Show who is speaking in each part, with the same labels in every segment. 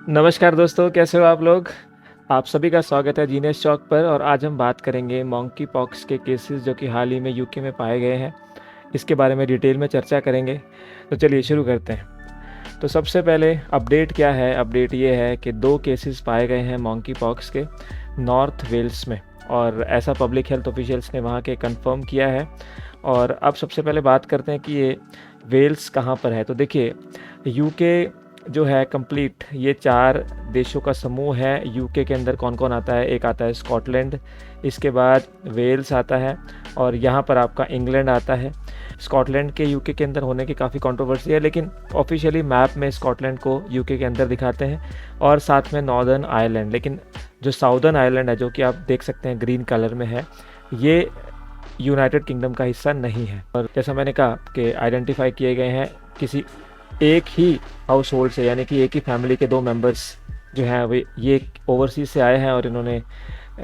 Speaker 1: नमस्कार दोस्तों, कैसे हो आप लोग? आप सभी का स्वागत है जीनियस चौक पर और आज हम बात करेंगे मंकी पॉक्स के केसेस जो कि हाल ही में यूके में पाए गए हैं। इसके बारे में डिटेल में चर्चा करेंगे। तो चलिए शुरू करते हैं। तो सबसे पहले अपडेट क्या है? अपडेट ये है कि 2 केसेस पाए गए हैं मंकी पॉक्स के नॉर्थ वेल्स में और ऐसा पब्लिक हेल्थ ऑफिशियल्स ने वहाँ के कंफर्म किया है। और अब सबसे पहले बात करते हैं कि ये वेल्स कहाँ पर है। तो देखिए, यूके जो है कंप्लीट ये 4 देशों का समूह है। यूके के अंदर कौन-कौन आता है? एक आता है स्कॉटलैंड, इसके बाद वेल्स आता है और यहाँ पर आपका इंग्लैंड आता है। स्कॉटलैंड के यूके के अंदर होने की काफ़ी कंट्रोवर्सी है, लेकिन ऑफिशियली मैप में स्कॉटलैंड को यूके के अंदर दिखाते हैं और साथ में नॉर्दर्न आयरलैंड। लेकिन जो साउदर्न आयरलैंड है, जो कि आप देख सकते हैं ग्रीन कलर में है, ये यूनाइटेड किंगडम का हिस्सा नहीं है। और जैसा मैंने कहा कि आइडेंटिफाई किए गए हैं किसी एक ही हाउस होल्ड से, यानी कि एक ही फैमिली के 2 मेंबर्स जो हैं वे ये ओवरसीज़ से आए हैं और इन्होंने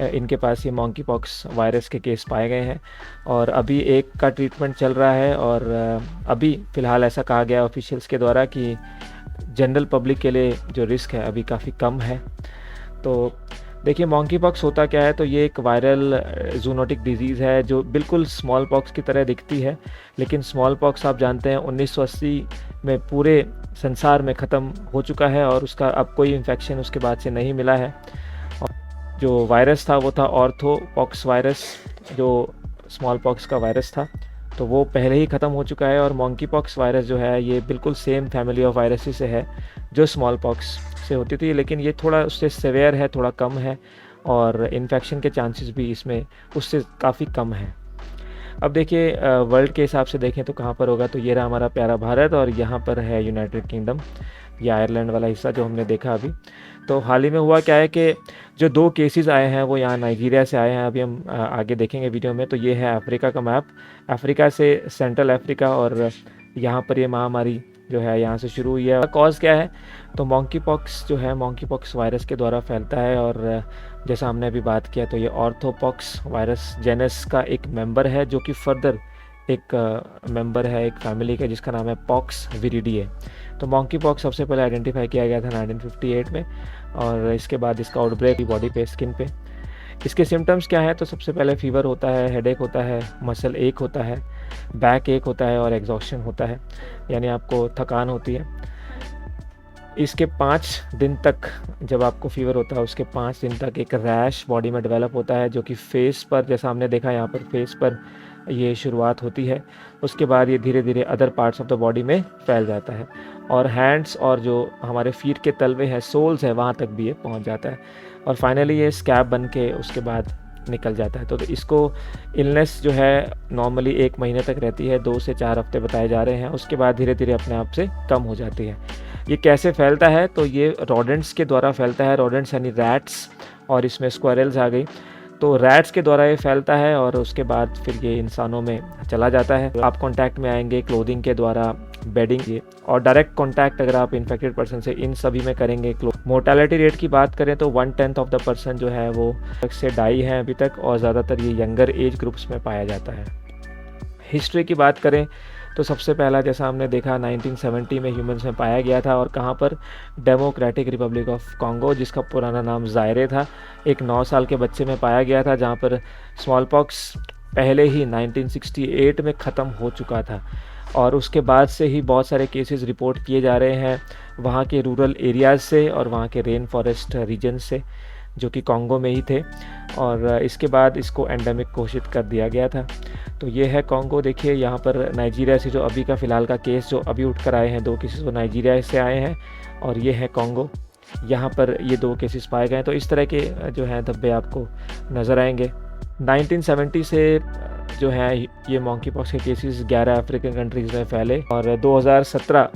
Speaker 1: इनके पास ये मंकी पॉक्स वायरस के केस पाए गए हैं और अभी एक का ट्रीटमेंट चल रहा है। और अभी फ़िलहाल ऐसा कहा गया ऑफिशियल्स के द्वारा कि जनरल पब्लिक के लिए जो रिस्क है अभी काफ़ी कम है। तो देखिए, मंकी पॉक्स होता क्या है? तो ये एक वायरल ज़ूनोटिक डिज़ीज़ है जो बिल्कुल स्मॉल पॉक्स की तरह दिखती है, लेकिन स्मॉल पॉक्स आप जानते हैं 1980 में पूरे संसार में ख़त्म हो चुका है और उसका अब कोई इन्फेक्शन उसके बाद से नहीं मिला है। और जो वायरस था वो था ऑर्थोपॉक्स वायरस, जो स्मॉल पॉक्स का वायरस था, तो वो पहले ही ख़त्म हो चुका है। और मंकी पॉक्स वायरस जो है ये बिल्कुल सेम फैमिली ऑफ वायरसेस से है जो स्मॉल पॉक्स से होती थी, लेकिन ये थोड़ा उससे सेवेयर है, थोड़ा कम है और इन्फेक्शन के चांसेस भी इसमें उससे काफ़ी कम है। अब देखिए, वर्ल्ड के हिसाब से देखें तो कहाँ पर होगा? तो ये रहा हमारा प्यारा भारत और यहाँ पर है यूनाइटेड किंगडम, ये आयरलैंड वाला हिस्सा जो हमने देखा अभी। तो हाल ही में हुआ क्या है कि जो 2 केसेस आए हैं वो यहाँ नाइजीरिया से आए हैं। अभी हम आगे देखेंगे वीडियो में। तो ये है अफ्रीका का मैप, अफ्रीका से सेंट्रल अफ्रीका, और यहाँ पर ये महामारी जो है यहाँ से शुरू हुई है। कॉज क्या है? तो मंकी पॉक्स जो है मंकी पॉक्स वायरस के द्वारा फैलता है और जैसा हमने अभी बात किया तो ये ऑर्थोपॉक्स वायरस जेनस का एक मेंबर है, जो कि फर्दर एक मेंबर है एक फैमिली का जिसका नाम है पॉक्स विरिडिए। तो मंकी पॉक्स सबसे पहले आइडेंटिफाई किया गया था 1958 में और इसके बाद इसका आउटब्रेक बॉडी पे, स्किन पे। इसके सिम्टम्स क्या हैं? तो सबसे पहले फीवर होता है, हेडेक होता है, मसल एक होता है, बैक एक होता है और एग्जॉस्शन होता है, यानी आपको थकान होती है। इसके 5 दिन तक, जब आपको फ़ीवर होता है उसके 5 दिन तक एक रैश बॉडी में डेवलप होता है, जो कि फेस पर, जैसा हमने देखा यहाँ पर फेस पर ये शुरुआत होती है। उसके बाद ये धीरे धीरे other parts of the body में फैल जाता है और हैंड्स और जो हमारे फीट के तलवे हैं, सोल्स है, वहाँ तक भी ये पहुँच जाता है और फाइनली ये स्कैब बन के उसके बाद निकल जाता है। तो इसको इलनेस जो है नॉर्मली 1 महीने तक रहती है, 2 से 4 हफ्ते बताए जा रहे हैं, उसके बाद धीरे धीरे अपने आप से कम हो जाती है। ये कैसे फैलता है? तो ये रोडेंट्स के द्वारा फैलता है, रोडेंट्स यानी रैट्स, और इसमें स्क्वायरल्स आ गई। तो रैट्स के द्वारा ये फैलता है और उसके बाद फिर ये इंसानों में चला जाता है। आप कांटेक्ट में आएंगे क्लोथिंग के द्वारा, बेडिंग ये, और डायरेक्ट कांटेक्ट अगर आप इन्फेक्टेड पर्सन से, इन सभी में करेंगे। मोर्टेलिटी रेट की बात करें तो 1/10 ऑफ द पर्सन जो है वो से डाई हैं अभी तक, और ज़्यादातर ये यंगर एज ग्रुप्स में पाया जाता है। हिस्ट्री की बात करें तो सबसे पहला, जैसा हमने देखा, 1970 में ह्यूमंस में पाया गया था और कहाँ पर? डेमोक्रेटिक रिपब्लिक ऑफ कॉन्गो, जिसका पुराना नाम ज़ायरे था। एक 9 साल के बच्चे में पाया गया था, जहाँ पर स्मॉल पॉक्स पहले ही 1968 में ख़त्म हो चुका था और उसके बाद से ही बहुत सारे केसेस रिपोर्ट किए जा रहे हैं वहाँ के रूरल एरियाज़ से और वहाँ के रेन फॉरेस्ट रीजन से, जो कि कॉन्गो में ही थे, और इसके बाद इसको एंडेमिक घोषित कर दिया गया था। तो ये है कॉन्गो। देखिए यहाँ पर नाइजीरिया से जो अभी का फ़िलहाल का केस जो अभी उठ कर आए हैं, 2 केसेस वो नाइजीरिया से आए हैं और ये है कॉन्गो, यहाँ पर ये 2 केसेस पाए गए हैं। तो इस तरह के जो हैं धब्बे आपको नज़र आएंगे। 1970 से जो है ये मंकी पॉक्स के केसेस 11 अफ्रीकन कंट्रीज़ में फैले और 2017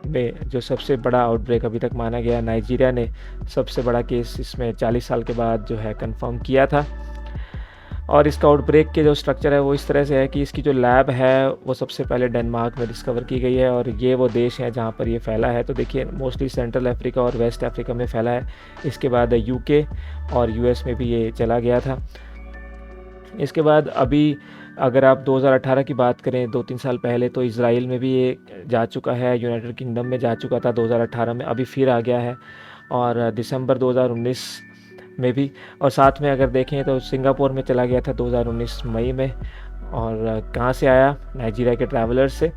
Speaker 1: में जो सबसे बड़ा आउटब्रेक अभी तक माना गया, नाइजीरिया ने सबसे बड़ा केस इसमें 40 साल के बाद जो है कंफर्म किया था। और इसका आउटब्रेक के जो स्ट्रक्चर है वो इस तरह से है कि इसकी जो लैब है वो सबसे पहले डेनमार्क में डिस्कवर की गई है और ये वो देश है जहाँ पर ये फैला है। तो देखिए, मोस्टली सेंट्रल अफ्रीका और वेस्ट अफ्रीका में फैला है। इसके बाद यूके और यूएस में भी ये चला गया था। इसके बाद अभी अगर आप 2018 की बात करें, 2-3 साल पहले, तो इज़राइल में भी ये जा चुका है, यूनाइटेड किंगडम में जा चुका था 2018 में, अभी फिर आ गया है। और दिसंबर 2019 में भी। और साथ में अगर देखें तो सिंगापुर में चला गया था 2019 मई में। और कहाँ से आया? नाइजीरिया के ट्रैवलर्स से।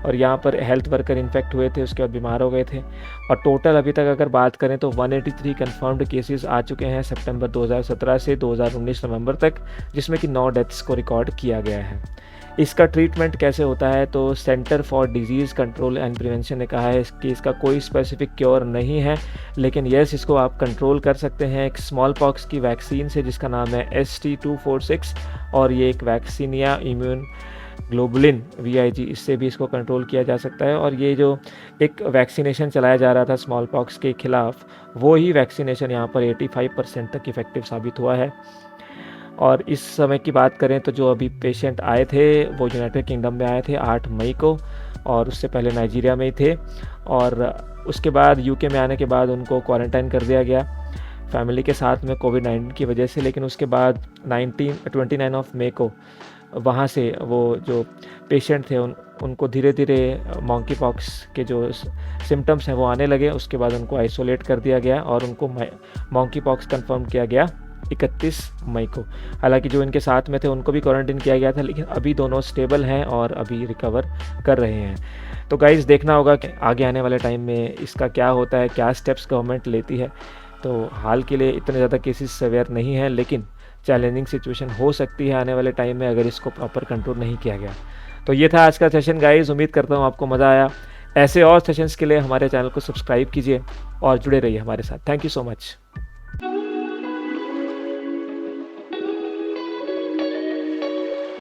Speaker 1: और यहाँ पर हेल्थ वर्कर इन्फेक्ट हुए थे, उसके बाद बीमार हो गए थे। और टोटल अभी तक अगर बात करें तो 183 कन्फर्म्ड केसेस आ चुके हैं सितंबर 2017 से 2019 नवंबर तक, जिसमें कि 9 डेथ्स को रिकॉर्ड किया गया है। इसका ट्रीटमेंट कैसे होता है? तो centre for disease control and prevention ने कहा है कि इसका कोई स्पेसिफिक क्योर नहीं है, लेकिन येस, इसको आप कंट्रोल कर सकते हैं एक स्मॉल पॉक्स की वैक्सीन से जिसका नाम है ST246। और ये एक वैक्सीन या इम्यून ग्लोबुलिन VIG, इससे भी इसको कंट्रोल किया जा सकता है। और ये जो एक वैक्सीनेशन चलाया जा रहा था स्मॉल पॉक्स के खिलाफ, वो ही वैक्सीनेशन यहाँ पर 85% तक इफ़ेक्टिव साबित हुआ है। और इस समय की बात करें तो जो अभी पेशेंट आए थे वो यूनाइटेड किंगडम में आए थे 8 मई को, और उससे पहले नाइजीरिया में ही थे। और उसके बाद UK में आने के बाद उनको क्वारंटाइन कर दिया गया फैमिली के साथ में कोविड-19 की वजह से। लेकिन उसके बाद 29 ऑफ मई को वहाँ से वो जो पेशेंट थे उनको धीरे धीरे मॉन्की पॉक्स के जो सिम्टम्स हैं वो आने लगे। उसके बाद उनको आइसोलेट कर दिया गया और उनको मॉन्की पॉक्स कंफर्म किया गया 31 मई को। हालांकि जो इनके साथ में थे उनको भी क्वारंटाइन किया गया था, लेकिन अभी दोनों स्टेबल हैं और अभी रिकवर कर रहे हैं। तो गाइज़, देखना होगा कि आगे आने वाले टाइम में इसका क्या होता है, क्या स्टेप्स गवर्नमेंट लेती है। तो हाल के लिए इतने ज़्यादा केसेस सेवियर नहीं हैं, लेकिन चैलेंजिंग सिचुएशन हो सकती है आने वाले टाइम में अगर इसको प्रॉपर कंट्रोल नहीं किया गया। तो ये था आज का सेशन गाइज़, उम्मीद करता हूँ आपको मज़ा आया। ऐसे और सेशंस के लिए हमारे चैनल को सब्सक्राइब कीजिए और जुड़े रहिए हमारे साथ। Thank you so much.